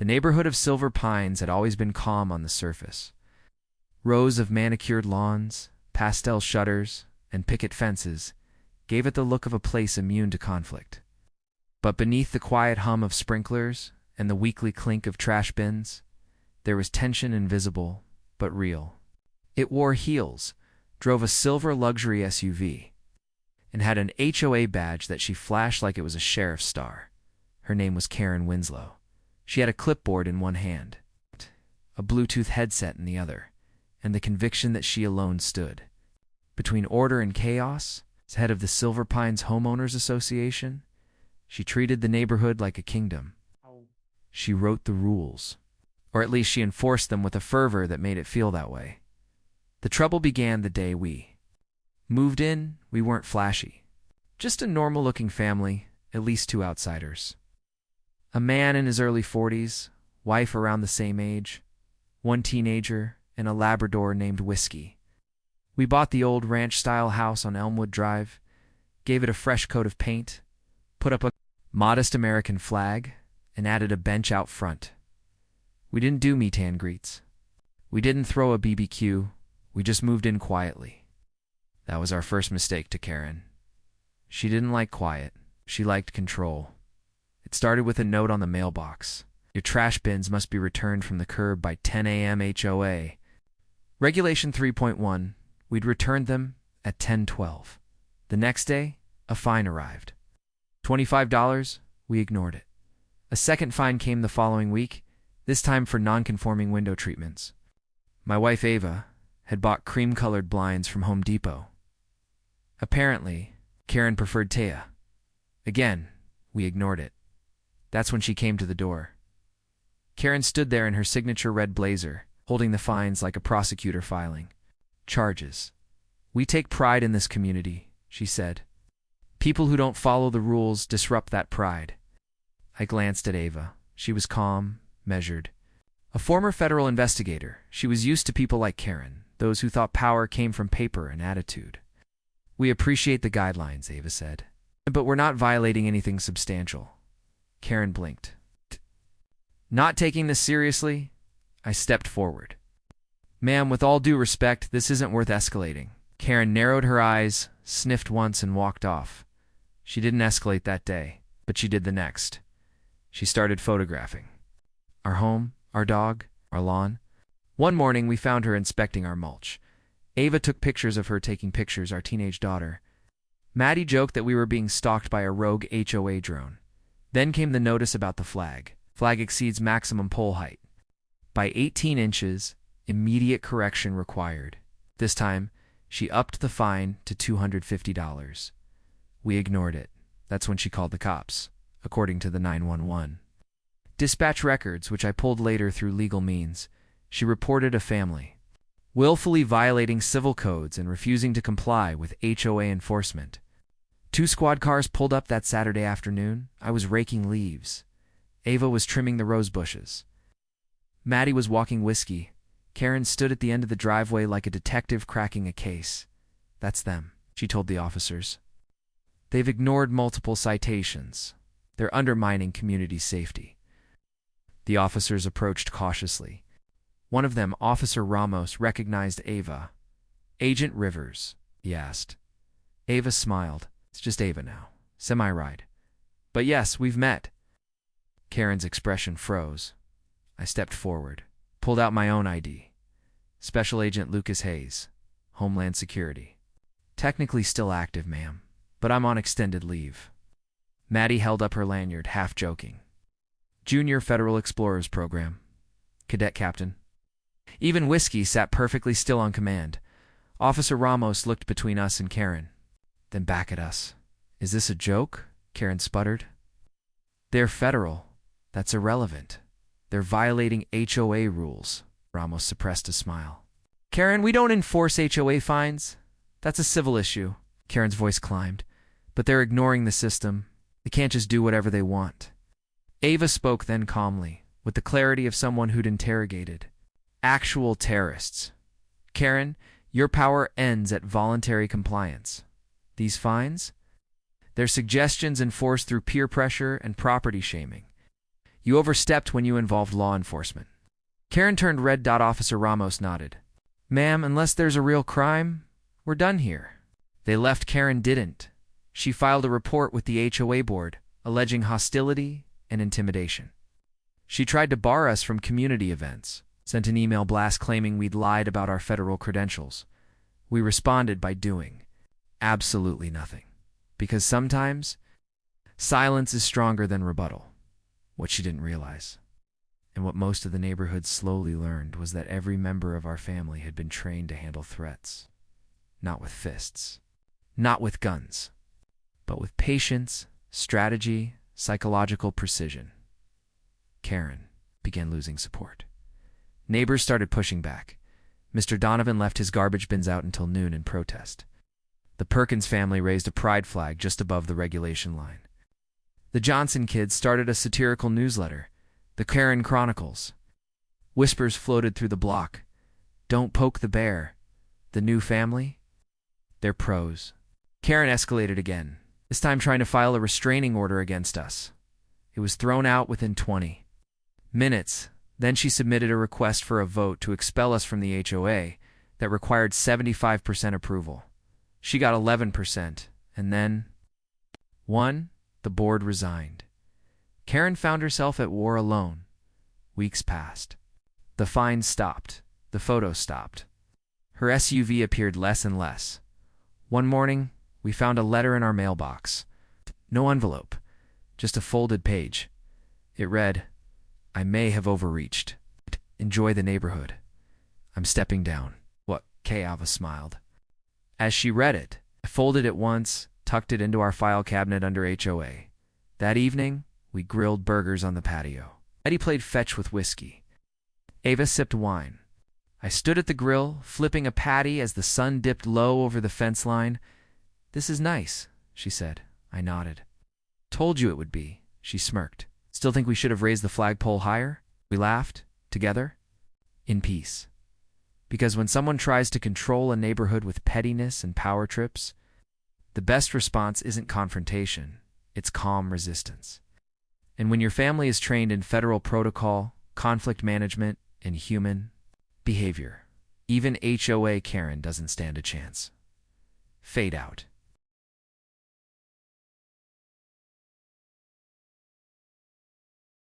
The neighborhood of Silver Pines had always been calm on the surface. Rows of manicured lawns, pastel shutters, and picket fences gave it the look of a place immune to conflict. But beneath the quiet hum of sprinklers and the weekly clink of trash bins, there was tension invisible, but real. It wore heels, drove a silver luxury SUV, and had an HOA badge that she flashed like it was a sheriff's star. Her name was Karen Winslow. She had a clipboard in one hand, a Bluetooth headset in the other, and the conviction that she alone stood. Between order and chaos, as head of the Silver Pines Homeowners Association, she treated the neighborhood like a kingdom. She wrote the rules, or at least she enforced them with a fervor that made it feel that way. The trouble began the day we moved in. We weren't flashy. Just a normal-looking family, at least two outsiders. A man in his early 40s, wife around the same age, one teenager, and a Labrador named Whiskey. We bought the old ranch-style house on Elmwood Drive, gave it a fresh coat of paint, put up a modest American flag, and added a bench out front. We didn't do meet and greets. We didn't throw a BBQ. We just moved in quietly. That was our first mistake to Karen. She didn't like quiet. She liked control. It started with a note on the mailbox. Your trash bins must be returned from the curb by 10 a.m. HOA. Regulation 3.1. We'd returned them at 10:12. The next day, a fine arrived. $25. We ignored it. A second fine came the following week, this time for non-conforming window treatments. My wife Ava had bought cream-colored blinds from Home Depot. Apparently, Karen preferred Taya. Again, we ignored it. That's when she came to the door. Karen stood there in her signature red blazer, holding the fines like a prosecutor filing charges. We take pride in this community, she said. People who don't follow the rules disrupt that pride. I glanced at Ava. She was calm, measured. A former federal investigator, she was used to people like Karen, those who thought power came from paper and attitude. We appreciate the guidelines, Ava said, but we're not violating anything substantial. Karen blinked. Not taking this seriously, I stepped forward. Ma'am, with all due respect, this isn't worth escalating. Karen narrowed her eyes, sniffed once, and walked off. She didn't escalate that day, but she did the next. She started photographing. Our home, our dog, our lawn. One morning, we found her inspecting our mulch. Ava took pictures of her taking pictures, our teenage daughter. Maddie joked that we were being stalked by a rogue HOA drone. Then came the notice about the flag. Flag exceeds maximum pole height by 18 inches, immediate correction required. This time, she upped the fine to $250. We ignored it. That's when she called the cops, according to the 911 dispatch records, which I pulled later through legal means. She reported a family willfully violating civil codes and refusing to comply with HOA enforcement. 2 squad cars pulled up that Saturday afternoon. I was raking leaves. Ava was trimming the rose bushes. Maddie was walking Whiskey. Karen stood at the end of the driveway like a detective cracking a case. That's them, she told the officers. They've ignored multiple citations. They're undermining community safety. The officers approached cautiously. One of them, Officer Ramos, recognized Ava. Agent Rivers, he asked. Ava smiled. It's just Ava now. Semi-right. But yes, we've met. Karen's expression froze. I stepped forward, pulled out my own ID. Special Agent Lucas Hayes, Homeland Security. Technically still active, ma'am, but I'm on extended leave. Maddie held up her lanyard, half joking. Junior Federal Explorers Program. Cadet Captain. Even Whiskey sat perfectly still on command. Officer Ramos looked between us and Karen, then back at us. Is this a joke? Karen sputtered. They're federal. That's irrelevant. They're violating HOA rules. Ramos suppressed a smile. Karen, we don't enforce HOA fines. That's a civil issue. Karen's voice climbed. But they're ignoring the system. They can't just do whatever they want. Ava spoke then calmly, with the clarity of someone who'd interrogated actual terrorists. Karen, your power ends at voluntary compliance. These fines? They're suggestions enforced through peer pressure and property shaming. You overstepped when you involved law enforcement. Karen turned red. Officer Ramos nodded. Ma'am, unless there's a real crime, we're done here. They left. Karen didn't. She filed a report with the HOA board, alleging hostility and intimidation. She tried to bar us from community events, sent an email blast claiming we'd lied about our federal credentials. We responded by doing absolutely nothing. Because sometimes, silence is stronger than rebuttal. What she didn't realize, and what most of the neighborhood slowly learned, was that every member of our family had been trained to handle threats. Not with fists, not with guns, but with patience, strategy, psychological precision. Karen began losing support. Neighbors started pushing back. Mr. Donovan left his garbage bins out until noon in protest. The Perkins family raised a pride flag just above the regulation line. The Johnson kids started a satirical newsletter, the Karen Chronicles. Whispers floated through the block. Don't poke the bear. The new family? They're pros. Karen escalated again, this time trying to file a restraining order against us. It was thrown out within 20 minutes. Then she submitted a request for a vote to expel us from the HOA that required 75% approval. She got 11%, and then the board resigned. Karen found herself at war alone. Weeks passed. The fines stopped. The photos stopped. Her SUV appeared less and less. One morning, we found a letter in our mailbox. No envelope, just a folded page. It read, I may have overreached. Enjoy the neighborhood. I'm stepping down. What? Kayava smiled. As she read it, I folded it once, tucked it into our file cabinet under HOA. That evening, we grilled burgers on the patio. Eddie played fetch with whiskey. Ava sipped wine. I stood at the grill, flipping a patty as the sun dipped low over the fence line. This is nice, she said. I nodded. Told you it would be, she smirked. Still think we should have raised the flagpole higher? We laughed, together, in peace. Because when someone tries to control a neighborhood with pettiness and power trips, the best response isn't confrontation, it's calm resistance. And when your family is trained in federal protocol, conflict management, and human behavior, even HOA Karen doesn't stand a chance. Fade out.